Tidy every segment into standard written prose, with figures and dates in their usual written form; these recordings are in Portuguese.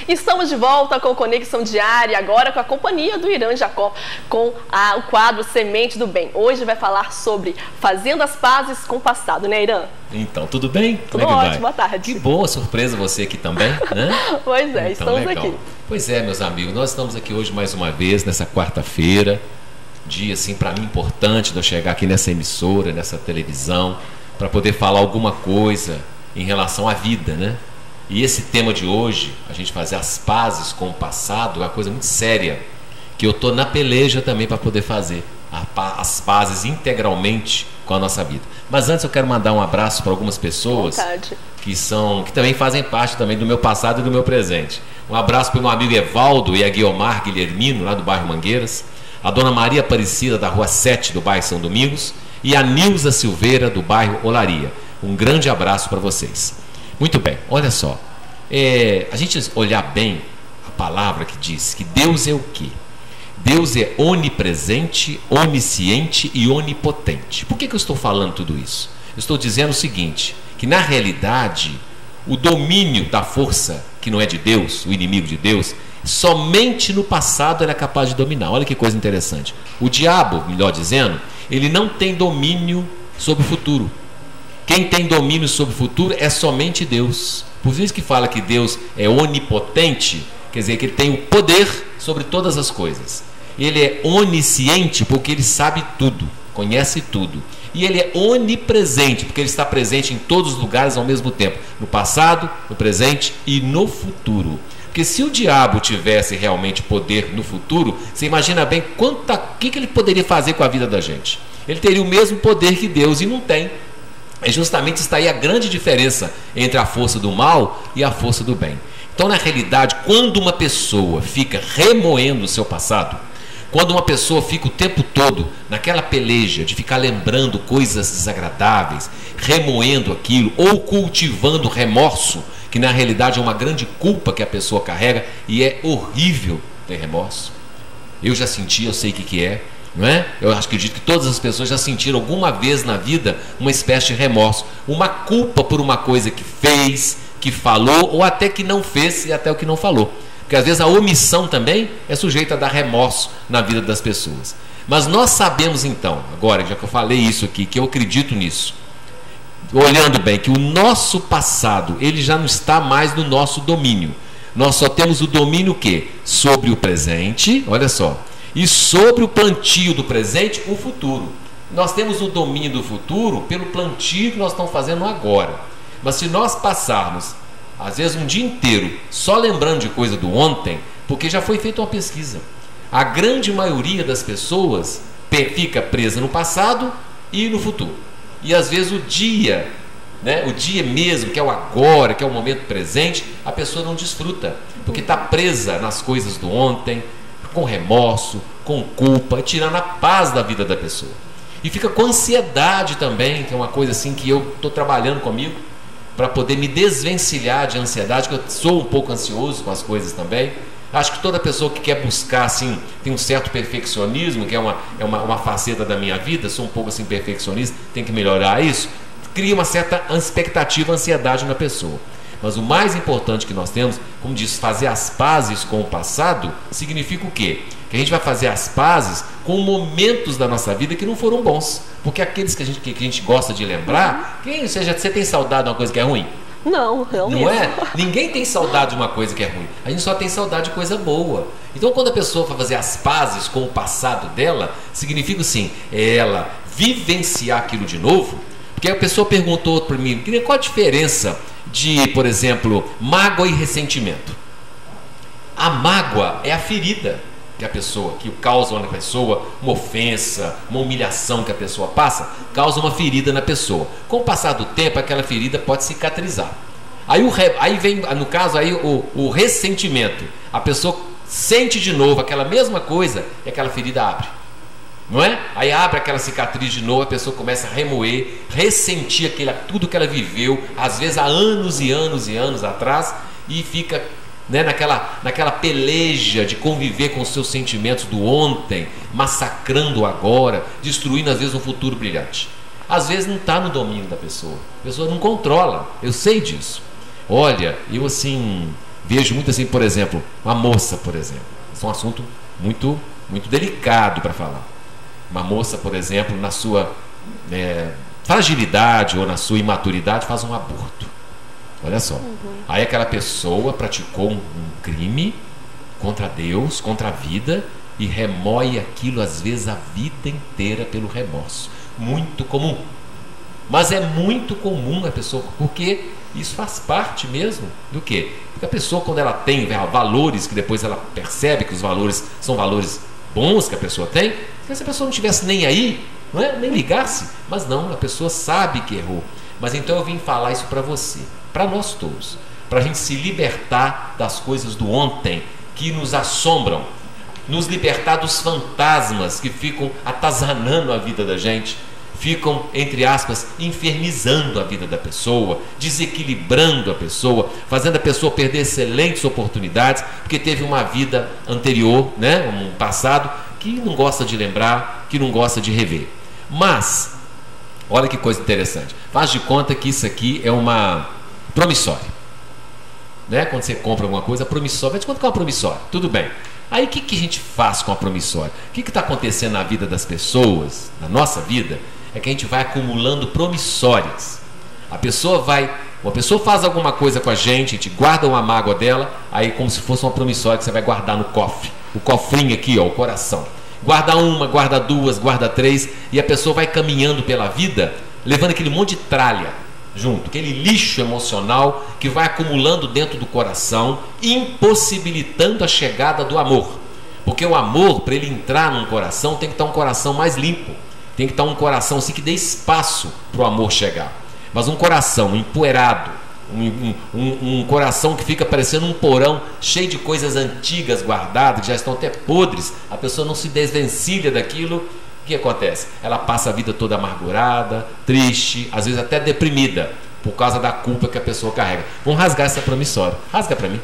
Estamos de volta com Conexão Diária, agora com a companhia do Irã Jacó, com o quadro Semente do Bem. Hoje vai falar sobre fazendo as pazes com o passado, né, Irã? Então, tudo bem? Tudo ótimo, boa tarde. Que boa surpresa você aqui também, né? Pois é, então, estamos aqui. Pois é, meus amigos, nós estamos aqui hoje mais uma vez, nessa quarta-feira, dia, assim, para mim importante de eu chegar aqui nessa emissora, nessa televisão, para poder falar alguma coisa em relação à vida, né? E esse tema de hoje, a gente fazer as pazes com o passado, é uma coisa muito séria, que eu estou na peleja também para poder fazer as pazes integralmente com a nossa vida. Mas antes eu quero mandar um abraço para algumas pessoas que também fazem parte também do meu passado e do meu presente. Um abraço para o meu amigo Evaldo e a Guiomar Guilhermino, lá do bairro Mangueiras, a dona Maria Aparecida, da rua 7, do bairro São Domingos, e a Nilza Silveira, do bairro Olaria. Um grande abraço para vocês. Muito bem, olha só, a gente olhar bem a palavra que diz que Deus é o quê? Deus é onipresente, onisciente e onipotente. Por que eu estou falando tudo isso? Eu estou dizendo o seguinte, que na realidade o domínio da força que não é de Deus, o inimigo de Deus, somente no passado ele é capaz de dominar. Olha que coisa interessante. O diabo, melhor dizendo, ele não tem domínio sobre o futuro. Quem tem domínio sobre o futuro é somente Deus. Por isso que fala que Deus é onipotente, quer dizer que ele tem o poder sobre todas as coisas. Ele é onisciente porque ele sabe tudo, conhece tudo. E ele é onipresente porque ele está presente em todos os lugares ao mesmo tempo, no passado, no presente e no futuro. Porque se o diabo tivesse realmente poder no futuro, você imagina bem o que ele poderia fazer com a vida da gente. Ele teria o mesmo poder que Deus e não tem. É justamente está aí a grande diferença entre a força do mal e a força do bem. Então, na realidade, quando uma pessoa fica remoendo o seu passado, quando uma pessoa fica o tempo todo naquela peleja de ficar lembrando coisas desagradáveis, remoendo aquilo, ou cultivando remorso, que na realidade é uma grande culpa que a pessoa carrega, e é horrível ter remorso. Eu já senti, eu sei o que é. Não é? Eu acredito que todas as pessoas já sentiram alguma vez na vida uma espécie de remorso, uma culpa por uma coisa que fez, que falou, ou até que não fez e até o que não falou. Porque às vezes a omissão também é sujeita a dar remorso na vida das pessoas. Mas nós sabemos então, agora já que eu falei isso aqui, que eu acredito nisso, olhando bem, que o nosso passado, ele já não está mais no nosso domínio. Nós só temos o domínio o quê? Sobre o presente, olha só, e sobre o plantio do presente, o futuro. Nós temos o domínio do futuro pelo plantio que nós estamos fazendo agora. Mas se nós passarmos, às vezes um dia inteiro, só lembrando de coisa do ontem, porque já foi feita uma pesquisa, a grande maioria das pessoas fica presa no passado e no futuro. E às vezes o dia, né, o dia mesmo, que é o agora, que é o momento presente, a pessoa não desfruta, porque está presa nas coisas do ontem, com remorso, com culpa, tirando a paz da vida da pessoa. E fica com ansiedade também, que é uma coisa assim que eu estou trabalhando comigo, para poder me desvencilhar de ansiedade, que eu sou um pouco ansioso com as coisas também. Acho que toda pessoa que quer buscar, assim, tem um certo perfeccionismo, que é uma faceta da minha vida, sou um pouco assim perfeccionista, tem que melhorar isso, cria uma certa expectativa, ansiedade na pessoa. Mas o mais importante que nós temos, como diz, fazer as pazes com o passado, significa o quê? Que a gente vai fazer as pazes com momentos da nossa vida que não foram bons. Porque aqueles que a gente gosta de lembrar, você tem saudade de uma coisa que é ruim? Não, realmente. Não é? Ninguém tem saudade de uma coisa que é ruim. A gente só tem saudade de coisa boa. Então, quando a pessoa vai fazer as pazes com o passado dela, significa assim, ela vivenciar aquilo de novo. Porque a pessoa perguntou para mim, qual a diferença de, por exemplo, mágoa e ressentimento? A mágoa é a ferida que a pessoa, que causa na pessoa uma ofensa, uma humilhação que a pessoa passa, causa uma ferida na pessoa. Com o passar do tempo, aquela ferida pode cicatrizar. Aí vem, no caso, aí o ressentimento. A pessoa sente de novo aquela mesma coisa e aquela ferida abre. Não é? Aí abre aquela cicatriz de novo, a pessoa começa a remoer, ressentir tudo que ela viveu, às vezes há anos e anos e anos atrás, e fica, né, naquela peleja de conviver com os seus sentimentos do ontem, massacrando o agora, destruindo às vezes um futuro brilhante. Às vezes não está no domínio da pessoa, a pessoa não controla, eu sei disso. Olha, eu assim, Vejo muito assim, por exemplo, uma moça, por exemplo. Isso é um assunto muito, muito delicado para falar. Uma moça, por exemplo, na sua fragilidade ou na sua imaturidade, faz um aborto. Olha só. Aí aquela pessoa praticou um crime contra Deus, contra a vida, e remoe aquilo às vezes a vida inteira pelo remorso. Muito comum. Mas é muito comum a pessoa, porque isso faz parte mesmo do quê? Porque a pessoa, quando ela tem valores, que depois ela percebe que os valores são valores bons que a pessoa tem, se a pessoa não tivesse nem aí, não é? Nem ligasse, mas não, a pessoa sabe que errou. Mas então eu vim falar isso para você, para nós todos, para a gente se libertar das coisas do ontem que nos assombram, nos libertar dos fantasmas que ficam atazanando a vida da gente, ficam, entre aspas, infernizando a vida da pessoa, desequilibrando a pessoa, fazendo a pessoa perder excelentes oportunidades, porque teve uma vida anterior, né, um passado, que não gosta de lembrar, que não gosta de rever. Mas, olha que coisa interessante, faz de conta que isso aqui é uma promissória, né? Quando você compra alguma coisa, promissória, vai te contar que é uma promissória, tudo bem. Aí o que a gente faz com a promissória? O que está acontecendo na vida das pessoas, na nossa vida, é que a gente vai acumulando promissórias. Uma pessoa faz alguma coisa com a gente guarda uma mágoa dela, aí como se fosse uma promissória que você vai guardar no cofre, o cofrinho aqui, ó, o coração. Guarda uma, guarda duas, guarda três, e a pessoa vai caminhando pela vida, levando aquele monte de tralha junto, aquele lixo emocional que vai acumulando dentro do coração, impossibilitando a chegada do amor. Porque o amor, para ele entrar num coração, tem que estar um coração mais limpo, tem que estar um coração assim que dê espaço para o amor chegar. Mas um coração empoeirado, um coração que fica parecendo um porão cheio de coisas antigas guardadas, que já estão até podres, a pessoa não se desvencilha daquilo. O que acontece? Ela passa a vida toda amargurada, triste, às vezes até deprimida, por causa da culpa que a pessoa carrega. Vamos rasgar essa promissória. Rasga para mim.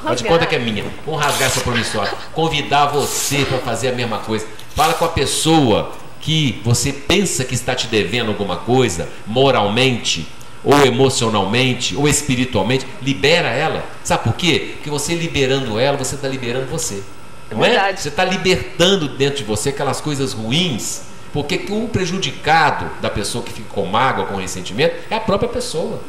Pode conta que é minha. Vamos rasgar essa promissória. Convidar você para fazer a mesma coisa. Fala com a pessoa que você pensa que está te devendo alguma coisa, moralmente, ou emocionalmente, ou espiritualmente. Libera ela. Sabe por quê? Porque você liberando ela, você está liberando você. Não é? Você está libertando dentro de você aquelas coisas ruins, porque o prejudicado da pessoa que fica com mágoa, com ressentimento, é a própria pessoa.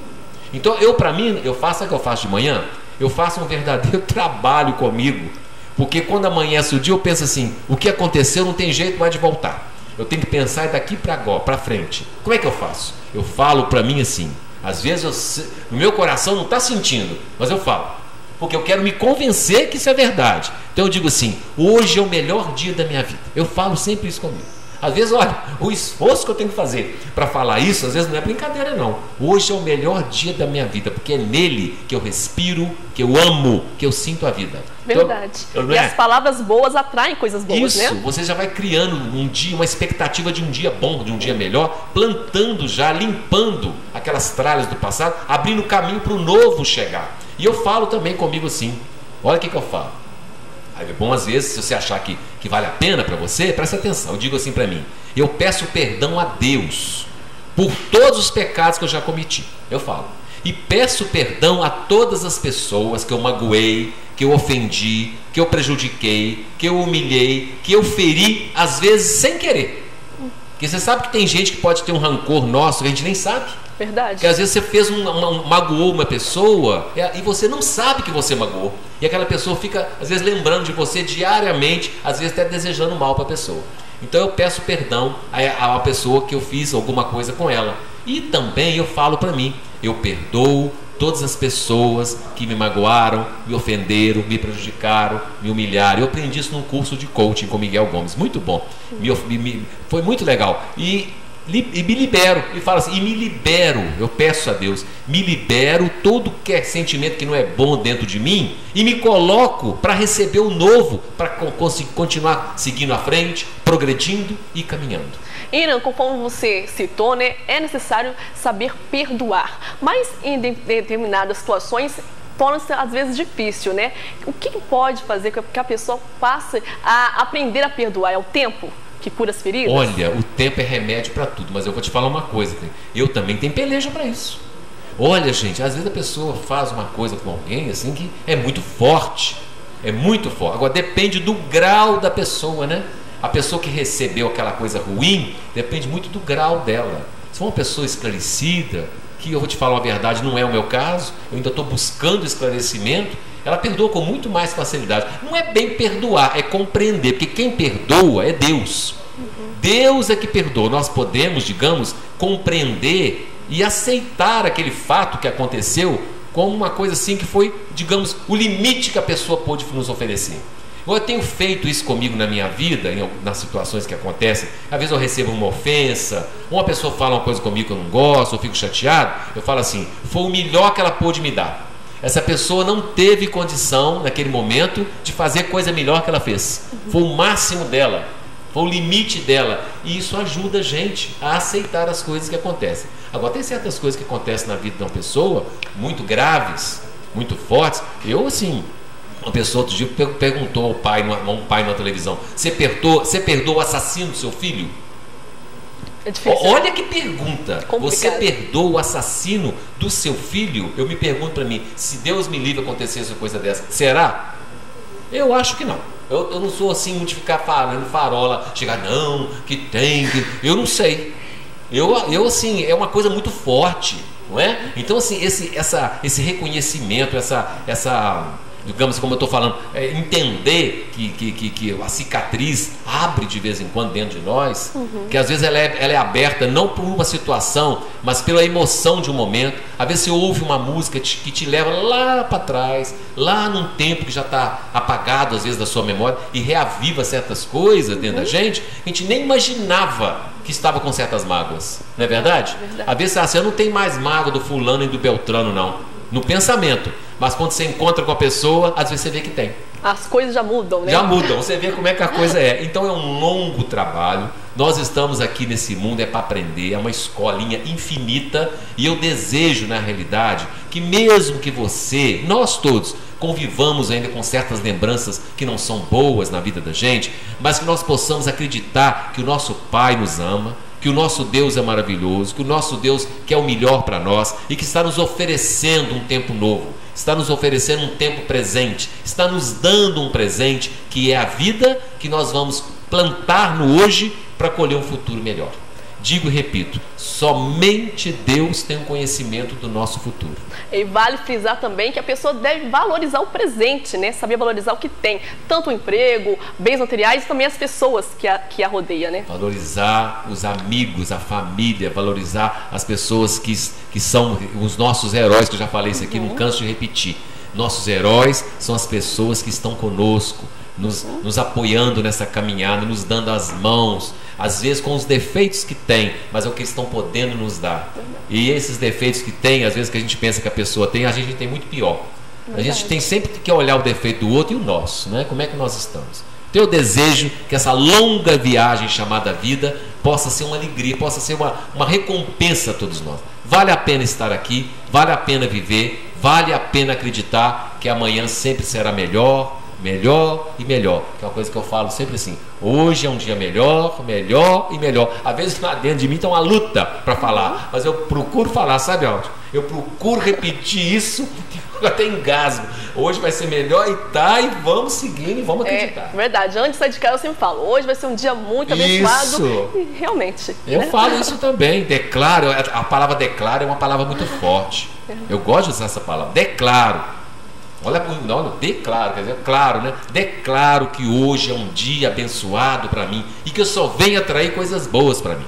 Então para mim, eu faço o que eu faço de manhã, eu faço um verdadeiro trabalho comigo, porque quando amanhece o dia eu penso assim, o que aconteceu não tem jeito mais de voltar, eu tenho que pensar daqui para agora, para frente. Como é que eu faço? Eu falo para mim assim, às vezes no meu coração não está sentindo, mas eu falo, porque eu quero me convencer que isso é verdade. Então eu digo assim, hoje é o melhor dia da minha vida. Eu falo sempre isso comigo. Às vezes, olha, o esforço que eu tenho que fazer para falar isso, às vezes não é brincadeira não. Hoje é o melhor dia da minha vida, porque é nele que eu respiro, que eu amo, que eu sinto a vida. Verdade. Então, e as palavras boas atraem coisas boas, isso, né? Você já vai criando um dia, uma expectativa de um dia bom, de um dia melhor, plantando já, limpando aquelas tralhas do passado, abrindo caminho para o novo chegar. E eu falo também comigo assim, olha o que eu falo. Aí é bom às vezes, se você achar que vale a pena para você, presta atenção, eu digo assim para mim, eu peço perdão a Deus por todos os pecados que eu já cometi, eu falo, e peço perdão a todas as pessoas que eu magoei, que eu ofendi, que eu prejudiquei, que eu humilhei, que eu feri, às vezes sem querer. Porque você sabe que tem gente que pode ter um rancor nosso que a gente nem sabe. Verdade. Porque às vezes você fez magoou uma pessoa e você não sabe que você magoou. E aquela pessoa fica, às vezes, lembrando de você diariamente, às vezes até desejando mal para a pessoa. Então eu peço perdão a pessoa que eu fiz alguma coisa com ela. E também eu falo para mim, eu perdoo todas as pessoas que me magoaram, me ofenderam, me prejudicaram, me humilharam. Eu aprendi isso num curso de coaching com Miguel Gomes, muito bom, foi muito legal. E me libero, e falo assim, e me libero, eu peço a Deus, me libero todo que sentimento que não é bom dentro de mim e me coloco para receber o novo, para continuar seguindo à frente, progredindo e caminhando. Irã, conforme você citou, né, é necessário saber perdoar, mas em determinadas situações torna-se às vezes difícil, né? O que pode fazer com que a pessoa passe a aprender a perdoar? É o tempo que cura as feridas? Olha, o tempo é remédio para tudo, mas eu vou te falar uma coisa, eu também tenho peleja para isso. Olha, gente, às vezes a pessoa faz uma coisa com alguém assim que é muito forte. É muito forte. Agora depende do grau da pessoa, né? A pessoa que recebeu aquela coisa ruim, depende muito do grau dela. Se for uma pessoa esclarecida, que eu vou te falar a verdade, não é o meu caso, eu ainda estou buscando esclarecimento, ela perdoa com muito mais facilidade. Não é bem perdoar, é compreender, porque quem perdoa é Deus. Deus é que perdoa. Nós podemos, digamos, compreender e aceitar aquele fato que aconteceu como uma coisa assim que foi, digamos, o limite que a pessoa pôde nos oferecer. Eu tenho feito isso comigo na minha vida, nas situações que acontecem. Às vezes eu recebo uma ofensa, uma pessoa fala uma coisa comigo que eu não gosto, eu fico chateado, eu falo assim, foi o melhor que ela pôde me dar. Essa pessoa não teve condição, naquele momento, de fazer coisa melhor que ela fez. Foi o máximo dela, foi o limite dela. E isso ajuda a gente a aceitar as coisas que acontecem. Agora, tem certas coisas que acontecem na vida de uma pessoa, muito graves, muito fortes. Eu, assim, uma pessoa outro dia perguntou ao pai, um pai na televisão, você perdoa o assassino do seu filho? É difícil. Olha que pergunta. Complicado. Você perdoa o assassino do seu filho? Eu me pergunto para mim, se Deus me livre acontecesse uma coisa dessa, será? Eu acho que não. Eu não sou assim muito de ficar falando farola, chegar não, que tem, que... eu não sei. Eu assim, é uma coisa muito forte, não é? Então assim, esse reconhecimento, digamos, como eu estou falando, entender que a cicatriz abre de vez em quando dentro de nós, que às vezes ela é aberta não por uma situação, mas pela emoção de um momento. Às vezes você ouve uma música que te leva lá para trás, lá num tempo que já está apagado às vezes da sua memória, e reaviva certas coisas dentro da gente, a gente nem imaginava que estava com certas mágoas, não é verdade? Às vezes assim, eu não tenho mais mágoa do fulano e do beltrano não, no pensamento, mas quando você encontra com a pessoa, às vezes você vê que tem. As coisas já mudam, né? Já mudam, você vê como é que a coisa é. Então é um longo trabalho. Nós estamos aqui nesse mundo para aprender, é uma escolinha infinita. E eu desejo, na realidade, que mesmo que você, nós todos, convivamos ainda com certas lembranças que não são boas na vida da gente, mas que nós possamos acreditar que o nosso Pai nos ama, que o nosso Deus é maravilhoso, que o nosso Deus quer o melhor para nós e que está nos oferecendo um tempo novo, está nos oferecendo um tempo presente, está nos dando um presente que é a vida que nós vamos plantar no hoje para colher um futuro melhor. Digo e repito, somente Deus tem um conhecimento do nosso futuro. E vale frisar também que a pessoa deve valorizar o presente, né? Saber valorizar o que tem, tanto o emprego, bens materiais e também as pessoas que a rodeiam, né? Valorizar os amigos, a família, valorizar as pessoas que são os nossos heróis, que eu já falei isso aqui, não canso de repetir. Nossos heróis são as pessoas que estão conosco, nos apoiando nessa caminhada, nos dando as mãos, às vezes com os defeitos que tem, mas é o que eles estão podendo nos dar. E esses defeitos que tem, às vezes que a gente pensa que a pessoa tem, a gente tem muito pior. A gente tem sempre que olhar o defeito do outro e o nosso, né? Como é que nós estamos. Então eu desejo que essa longa viagem chamada vida possa ser uma alegria, possa ser uma recompensa a todos nós. Vale a pena estar aqui, vale a pena viver, vale a pena acreditar que amanhã sempre será melhor, melhor e melhor, que é uma coisa que eu falo sempre assim, hoje é um dia melhor, melhor e melhor. Às vezes lá dentro de mim está uma luta para falar, mas eu procuro falar, sabe, Aldo? Eu procuro repetir isso, eu até engasgo. Hoje vai ser melhor e tá, e vamos seguindo e vamos acreditar. É verdade, antes de sair de casa eu sempre falo, hoje vai ser um dia muito abençoado. Isso. E realmente. Eu falo isso também, declaro, a palavra declaro é uma palavra muito forte. Eu gosto de usar essa palavra, declaro. Olha, declaro, quer dizer, claro, né? Declaro que hoje é um dia abençoado para mim e que eu só venho atrair coisas boas para mim.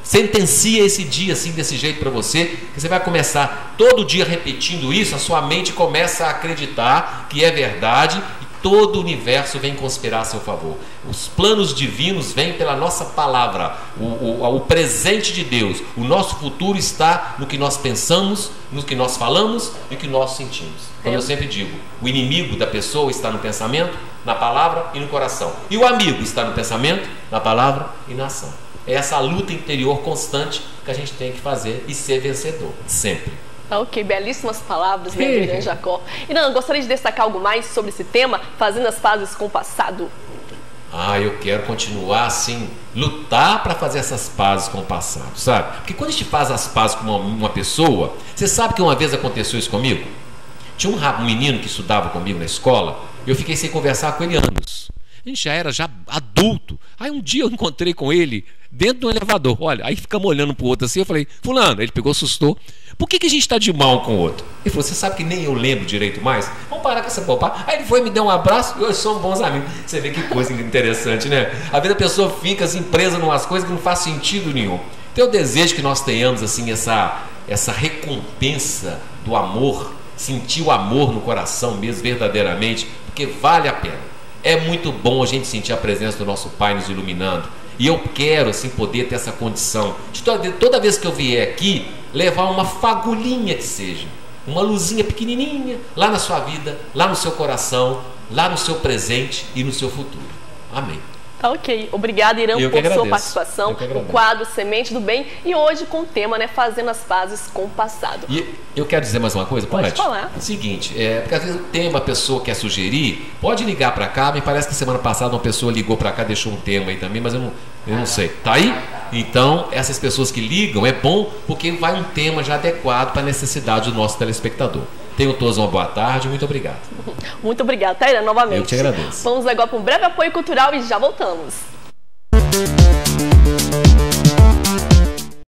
Sentencia esse dia assim, desse jeito para você, que você vai começar todo dia repetindo isso, a sua mente começa a acreditar que é verdade e todo o universo vem conspirar a seu favor. Os planos divinos vêm pela nossa palavra, o presente de Deus. O nosso futuro está no que nós pensamos, no que nós falamos e no que nós sentimos. Como eu sempre digo, o inimigo da pessoa está no pensamento, na palavra e no coração. E o amigo está no pensamento, na palavra e na ação. É essa luta interior constante que a gente tem que fazer e ser vencedor, sempre. Ok, belíssimas palavras, né, William Jacó. E não, gostaria de destacar algo mais sobre esse tema, fazendo as pazes com o passado. Ah, eu quero continuar assim, lutar para fazer essas pazes com o passado, sabe? Porque quando a gente faz as pazes com uma pessoa, você sabe que uma vez aconteceu isso comigo? Tinha um menino que estudava comigo na escola, eu fiquei sem conversar com ele anos. A gente já era adulto. Aí um dia eu encontrei com ele dentro do elevador. Olha, aí ficamos olhando pro outro assim, eu falei, fulano, ele pegou, assustou. Por que a gente está de mal com o outro? Ele falou, você sabe que nem eu lembro direito mais? Vamos parar com essa bobagem. Aí ele foi, me deu um abraço e hoje somos bons amigos. Você vê que coisa interessante, né? Às vezes a pessoa fica assim presa em umas coisas que não faz sentido nenhum. Então eu desejo que nós tenhamos assim essa recompensa do amor, sentir o amor no coração mesmo, verdadeiramente, porque vale a pena. É muito bom a gente sentir a presença do nosso Pai nos iluminando. E eu quero assim poder ter essa condição de toda vez que eu vier aqui, levar uma fagulhinha que seja, uma luzinha pequenininha lá na sua vida, lá no seu coração, lá no seu presente e no seu futuro. Amém. Tá ok. Obrigada, Irã, por sua participação. O quadro Semente do Bem. E hoje com o tema, né, fazendo as pazes com o passado. E eu quero dizer mais uma coisa, pode falar. Seguinte, porque às vezes o tema a pessoa quer sugerir, pode ligar para cá. Me parece que semana passada uma pessoa ligou para cá, deixou um tema aí também, mas eu não sei. Tá aí? Então, essas pessoas que ligam, é bom porque vai um tema já adequado para a necessidade do nosso telespectador. Tenham todos uma boa tarde, muito obrigado. Muito obrigado, Taira, novamente. Eu te agradeço. Vamos agora para um breve apoio cultural e já voltamos.